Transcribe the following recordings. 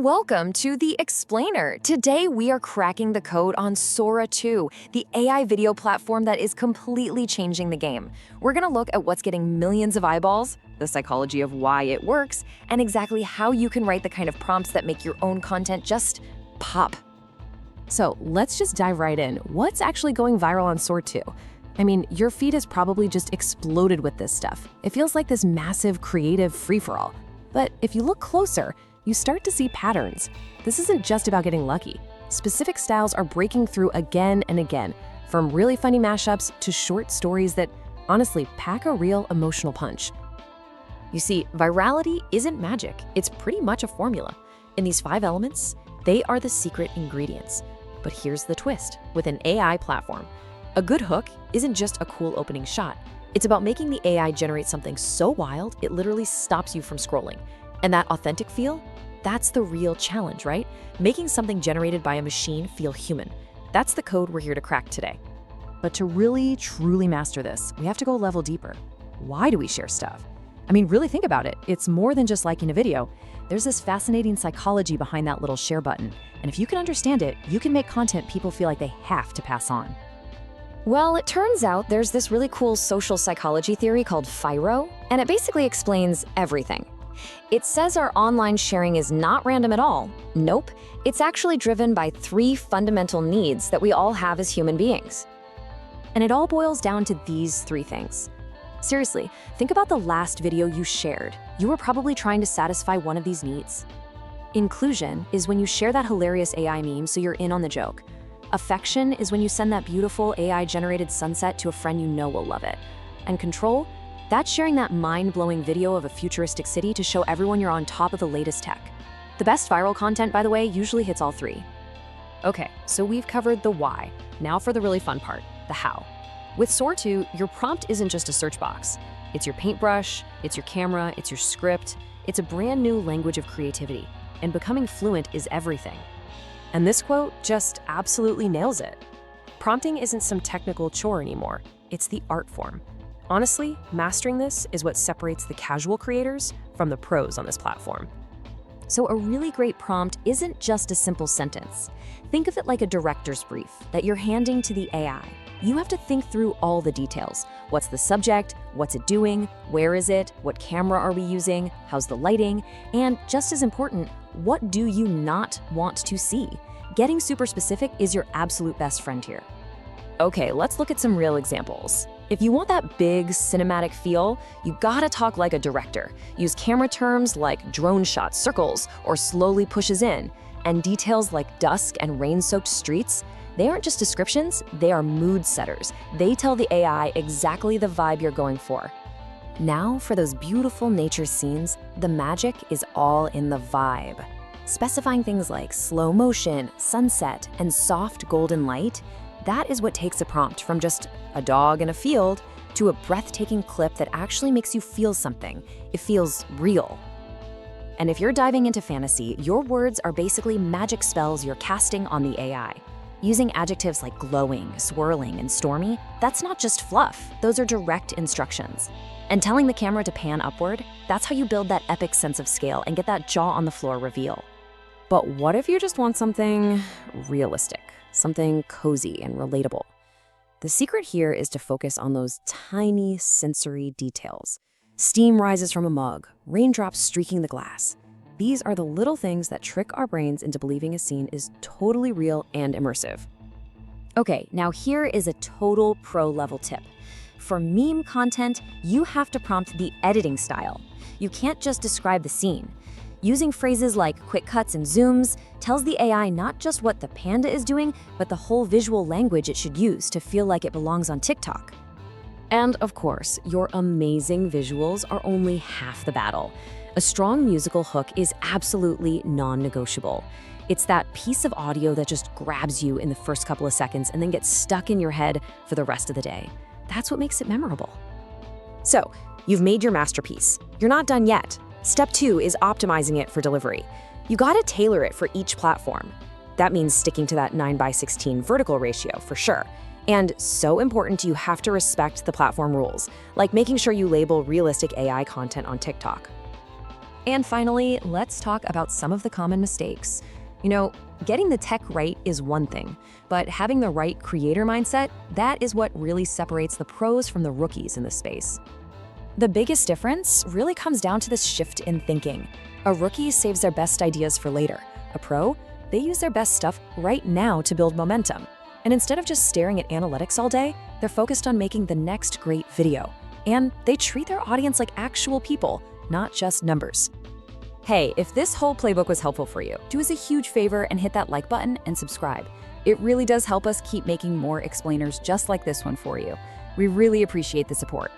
Welcome to The Explainer. Today we are cracking the code on Sora 2, the AI video platform that is completely changing the game. We're gonna look at what's getting millions of eyeballs, the psychology of why it works, and exactly how you can write the kind of prompts that make your own content just pop. So let's just dive right in. What's actually going viral on Sora 2? I mean, your feed has probably just exploded with this stuff. It feels like this massive creative free-for-all. But if you look closer, you start to see patterns. This isn't just about getting lucky. Specific styles are breaking through again and again, from really funny mashups to short stories that honestly pack a real emotional punch. You see, virality isn't magic. It's pretty much a formula. In these 5 elements, they are the secret ingredients. But here's the twist with an AI platform. A good hook isn't just a cool opening shot. It's about making the AI generate something so wild, it literally stops you from scrolling. And that authentic feel, that's the real challenge, right? Making something generated by a machine feel human. That's the code we're here to crack today. But to really, truly master this, we have to go a level deeper. Why do we share stuff? I mean, really think about it. It's more than just liking a video. There's this fascinating psychology behind that little share button. And if you can understand it, you can make content people feel like they have to pass on. Well, it turns out there's this really cool social psychology theory called FIRO, and it basically explains everything. It says our online sharing is not random at all. Nope, it's actually driven by 3 fundamental needs that we all have as human beings. And it all boils down to these 3 things. Seriously, think about the last video you shared. You were probably trying to satisfy one of these needs. Inclusion is when you share that hilarious AI meme so you're in on the joke. Affection is when you send that beautiful AI-generated sunset to a friend you know will love it. And control? That's sharing that mind-blowing video of a futuristic city to show everyone you're on top of the latest tech. The best viral content, by the way, usually hits all 3. Okay, so we've covered the why. Now for the really fun part, the how. With Sora 2, your prompt isn't just a search box. It's your paintbrush, it's your camera, it's your script. It's a brand new language of creativity, and becoming fluent is everything. And this quote just absolutely nails it. Prompting isn't some technical chore anymore. It's the art form. Honestly, mastering this is what separates the casual creators from the pros on this platform. So a really great prompt isn't just a simple sentence. Think of it like a director's brief that you're handing to the AI. You have to think through all the details. What's the subject? What's it doing? Where is it? What camera are we using? How's the lighting? And just as important, what do you not want to see? Getting super specific is your absolute best friend here. Okay, let's look at some real examples. If you want that big cinematic feel, you gotta talk like a director. Use camera terms like drone shot circles or slowly pushes in, and details like dusk and rain-soaked streets. They aren't just descriptions, they are mood setters. They tell the AI exactly the vibe you're going for. Now, for those beautiful nature scenes, the magic is all in the vibe. Specifying things like slow motion, sunset, and soft golden light, that is what takes a prompt from just a dog in a field to a breathtaking clip that actually makes you feel something. It feels real. And if you're diving into fantasy, your words are basically magic spells you're casting on the AI. Using adjectives like glowing, swirling, and stormy, that's not just fluff, those are direct instructions. And telling the camera to pan upward, that's how you build that epic sense of scale and get that jaw-on-the-floor reveal. But what if you just want something realistic, something cozy and relatable? The secret here is to focus on those tiny sensory details. Steam rises from a mug, raindrops streaking the glass. These are the little things that trick our brains into believing a scene is totally real and immersive. Okay, now here is a total pro-level tip. For meme content, you have to prompt the editing style. You can't just describe the scene. Using phrases like quick cuts and zooms tells the AI not just what the panda is doing, but the whole visual language it should use to feel like it belongs on TikTok. And of course, your amazing visuals are only half the battle. A strong musical hook is absolutely non-negotiable. It's that piece of audio that just grabs you in the first couple of seconds and then gets stuck in your head for the rest of the day. That's what makes it memorable. So, you've made your masterpiece. You're not done yet. Step 2 is optimizing it for delivery. You gotta tailor it for each platform. That means sticking to that 9:16 vertical ratio for sure. And so important, you have to respect the platform rules, like making sure you label realistic AI content on TikTok. And finally, let's talk about some of the common mistakes. Getting the tech right is one thing, but having the right creator mindset, that is what really separates the pros from the rookies in this space. The biggest difference really comes down to this shift in thinking. A rookie saves their best ideas for later. A pro, they use their best stuff right now to build momentum. And instead of just staring at analytics all day, they're focused on making the next great video. And they treat their audience like actual people, not just numbers. Hey, if this whole playbook was helpful for you, do us a huge favor and hit that like button and subscribe. It really does help us keep making more explainers just like this one for you. We really appreciate the support.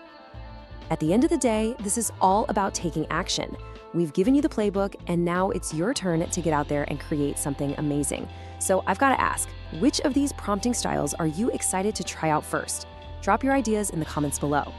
At the end of the day, this is all about taking action. We've given you the playbook, and now it's your turn to get out there and create something amazing. So I've got to ask, which of these prompting styles are you excited to try out first? Drop your ideas in the comments below.